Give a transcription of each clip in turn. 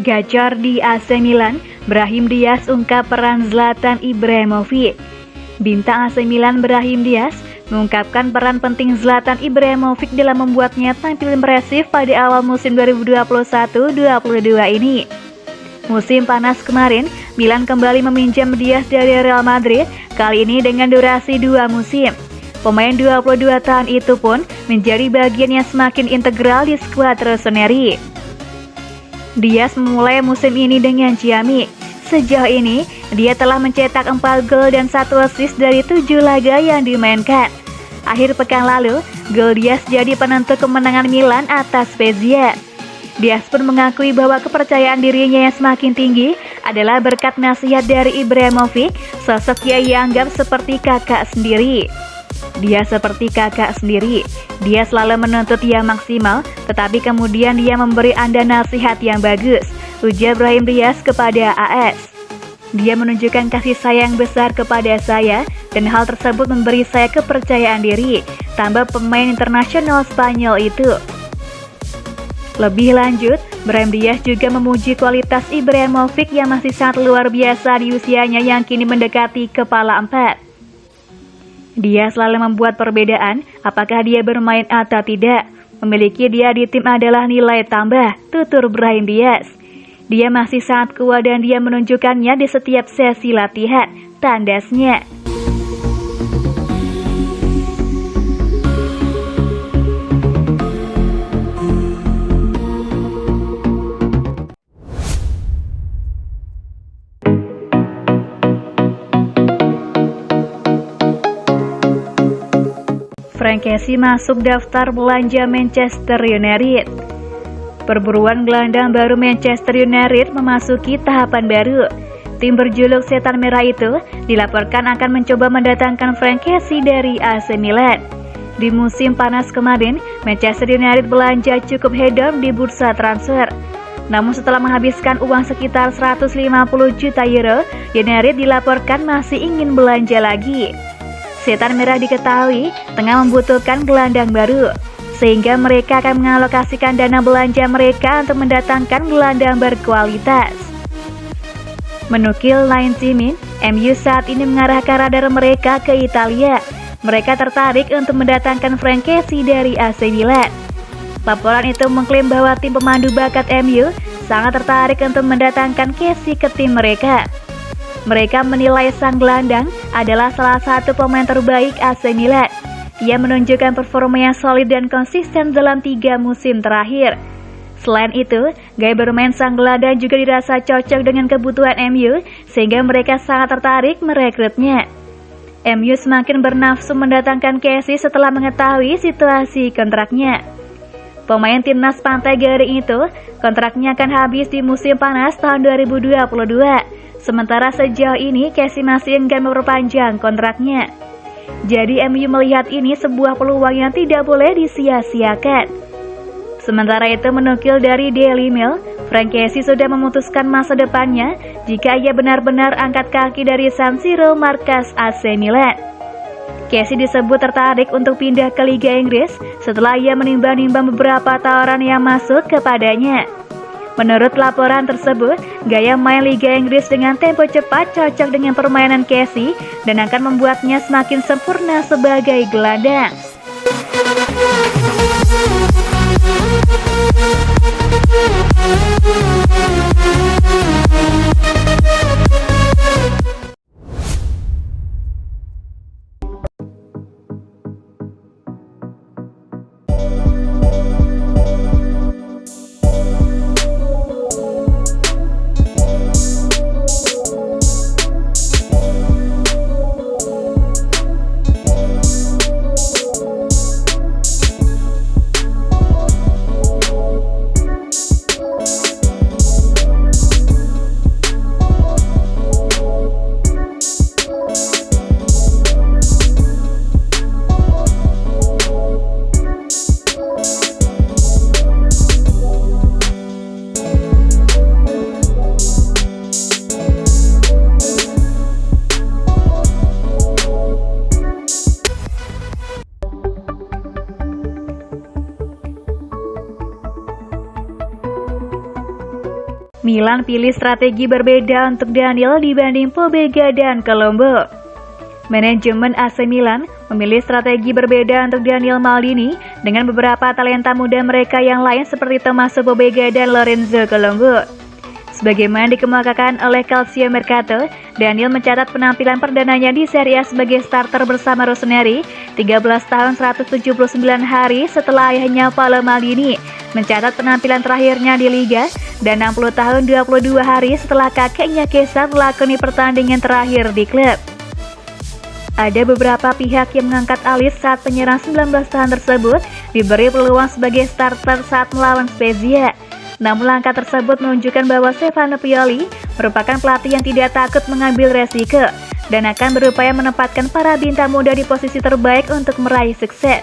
Gacor di AC Milan, Brahim Diaz ungkap peran Zlatan Ibrahimovic. Bintang AC Milan Brahim Diaz mengungkapkan peran penting Zlatan Ibrahimovic dalam membuatnya tampil impresif pada awal musim 2021-22 ini. Musim panas kemarin, Milan kembali meminjam Diaz dari Real Madrid, kali ini dengan durasi 2 musim. Pemain 22 tahun itu pun menjadi bagian yang semakin integral di skuad Rossoneri. Diaz memulai musim ini dengan ciamik. Sejauh ini, dia telah mencetak 4 gol dan 1 assist dari 7 laga yang dimainkan. Akhir pekan lalu, gol Diaz jadi penentu kemenangan Milan atas Spezia. Diaz pun mengakui bahwa kepercayaan dirinya yang semakin tinggi adalah berkat nasihat dari Ibrahimovic, sosok yang dianggap seperti kakak sendiri. Dia seperti kakak sendiri. Dia selalu menuntut yang maksimal, tetapi kemudian dia memberi Anda nasihat yang bagus, ujar Brahim Diaz kepada AS. Dia menunjukkan kasih sayang besar kepada saya, dan hal tersebut memberi saya kepercayaan diri, tambah pemain internasional Spanyol itu. Lebih lanjut, Brahim Diaz juga memuji kualitas Ibrahimovic yang masih sangat luar biasa di usianya yang kini mendekati kepala 4. Dia selalu membuat perbedaan apakah dia bermain atau tidak. Memiliki dia di tim adalah nilai tambah, tutur Brahim Diaz. Dia masih sangat kuat dan dia menunjukkannya di setiap sesi latihan, tandasnya. Frank Kessie masuk daftar belanja Manchester United. Perburuan gelandang baru Manchester United memasuki tahapan baru. Tim berjuluk Setan Merah itu dilaporkan akan mencoba mendatangkan Frank Kessie dari AC Milan. Di musim panas kemarin, Manchester United belanja cukup hedon di bursa transfer. Namun setelah menghabiskan uang sekitar 150 juta euro, United dilaporkan masih ingin belanja lagi. Setan Merah diketahui tengah membutuhkan gelandang baru, sehingga mereka akan mengalokasikan dana belanja mereka untuk mendatangkan gelandang berkualitas. Menukil 90 Min, MU saat ini mengarahkan radar mereka ke Italia. Mereka tertarik untuk mendatangkan Frank Kessie dari AC Milan. Laporan itu mengklaim bahwa tim pemandu bakat MU sangat tertarik untuk mendatangkan Kessie ke tim mereka. Mereka menilai sang gelandang adalah salah satu pemain terbaik AC Milan. Ia menunjukkan performa yang solid dan konsisten dalam 3 musim terakhir. Selain itu, gaya bermain sang gelandang juga dirasa cocok dengan kebutuhan MU, sehingga mereka sangat tertarik merekrutnya. MU semakin bernafsu mendatangkan Kessie setelah mengetahui situasi kontraknya. Pemain timnas Pantai Garing itu kontraknya akan habis di musim panas tahun 2022. Sementara sejauh ini Kessie masih enggan memperpanjang kontraknya. Jadi MU melihat ini sebuah peluang yang tidak boleh disia-siakan. Sementara itu menukil dari Daily Mail, Frank Kessie sudah memutuskan masa depannya jika ia benar-benar angkat kaki dari San Siro markas AC Milan. Kessie disebut tertarik untuk pindah ke Liga Inggris setelah ia menimbang-nimbang beberapa tawaran yang masuk kepadanya. Menurut laporan tersebut, gaya main Liga Inggris dengan tempo cepat cocok dengan permainan Kessie dan akan membuatnya semakin sempurna sebagai gelandang. Milan pilih strategi berbeda untuk Daniel dibanding Pobega dan Colombo. Manajemen AC Milan memilih strategi berbeda untuk Daniel Maldini dengan beberapa talenta muda mereka yang lain seperti Tommaso Pobega dan Lorenzo Colombo. Sebagaimana dikemukakan oleh Calcio Mercato, Daniel mencatat penampilan perdananya di Serie A sebagai starter bersama Rossoneri 13 tahun 179 hari setelah ayahnya Paolo Maldini mencatat penampilan terakhirnya di Liga dan 60 tahun 22 hari setelah kakeknya Chiesa melakoni pertandingan terakhir di klub. Ada beberapa pihak yang mengangkat alis saat penyerang 19 tahun tersebut diberi peluang sebagai starter saat melawan Spezia. Namun langkah tersebut menunjukkan bahwa Stefano Pioli merupakan pelatih yang tidak takut mengambil resiko dan akan berupaya menempatkan para bintang muda di posisi terbaik untuk meraih sukses.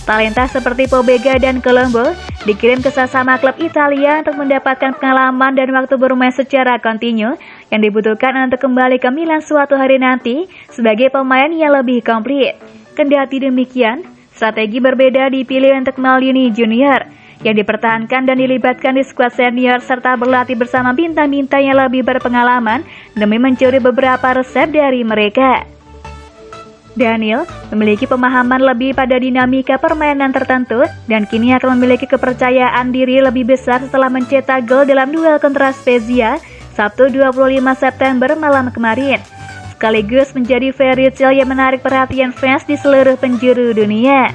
Talenta seperti Pobega dan Colombo dikirim ke sesama klub Italia untuk mendapatkan pengalaman dan waktu bermain secara kontinu yang dibutuhkan untuk kembali ke Milan suatu hari nanti sebagai pemain yang lebih komplit. Kendati demikian, strategi berbeda dipilih untuk Maldini Junior yang dipertahankan dan dilibatkan di skuad senior serta berlatih bersama bintang-bintang yang lebih berpengalaman demi mencuri beberapa resep dari mereka. Daniel memiliki pemahaman lebih pada dinamika permainan tertentu dan kini akan memiliki kepercayaan diri lebih besar setelah mencetak gol dalam duel kontra Spezia Sabtu 25 September malam kemarin, sekaligus menjadi fairy tale yang menarik perhatian fans di seluruh penjuru dunia.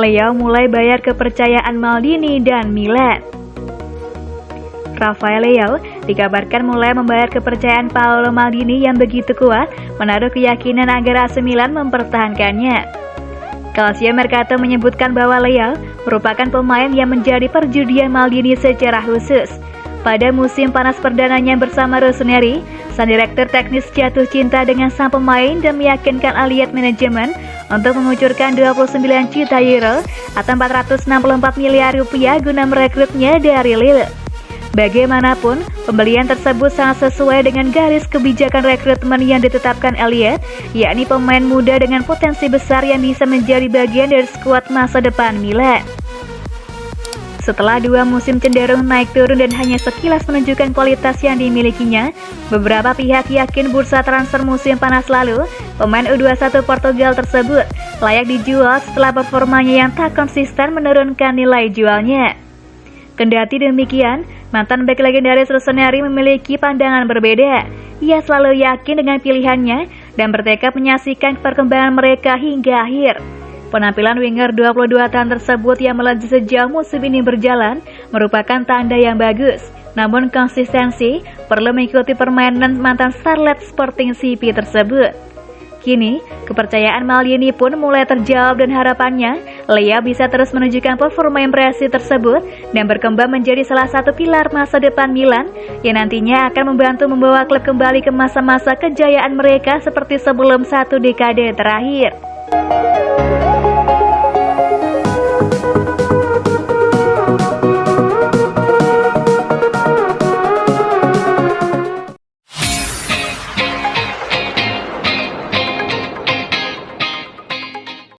Leo mulai bayar kepercayaan Maldini dan Milan. Rafael Leo dikabarkan mulai membayar kepercayaan Paolo Maldini yang begitu kuat, menaruh keyakinan agar AC Milan mempertahankannya. Calcio Mercato menyebutkan bahwa Leo merupakan pemain yang menjadi perjudian Maldini secara khusus. Pada musim panas perdananya bersama Rossoneri, sang direktur teknis jatuh cinta dengan sang pemain dan meyakinkan Allied Management untuk mengucurkan 29 juta euro atau 464 miliar rupiah guna merekrutnya dari Lille. Bagaimanapun, pembelian tersebut sangat sesuai dengan garis kebijakan rekrutmen yang ditetapkan Allied, yakni pemain muda dengan potensi besar yang bisa menjadi bagian dari skuad masa depan Milan. Setelah 2 musim cenderung naik turun dan hanya sekilas menunjukkan kualitas yang dimilikinya, beberapa pihak yakin bursa transfer musim panas lalu, pemain U21 Portugal tersebut layak dijual setelah performanya yang tak konsisten menurunkan nilai jualnya. Kendati demikian, mantan bek legendaris Rossoneri memiliki pandangan berbeda. Ia selalu yakin dengan pilihannya dan bertekad menyaksikan perkembangan mereka hingga akhir. Penampilan winger 22 tahun tersebut yang melaju sejauh musim ini berjalan merupakan tanda yang bagus. Namun konsistensi perlu mengikuti permainan mantan starlet Sporting CP tersebut. Kini, kepercayaan Maldini pun mulai terjawab dan harapannya Leo bisa terus menunjukkan performa impresif tersebut dan berkembang menjadi salah satu pilar masa depan Milan yang nantinya akan membantu membawa klub kembali ke masa-masa kejayaan mereka seperti sebelum 1 dekade terakhir.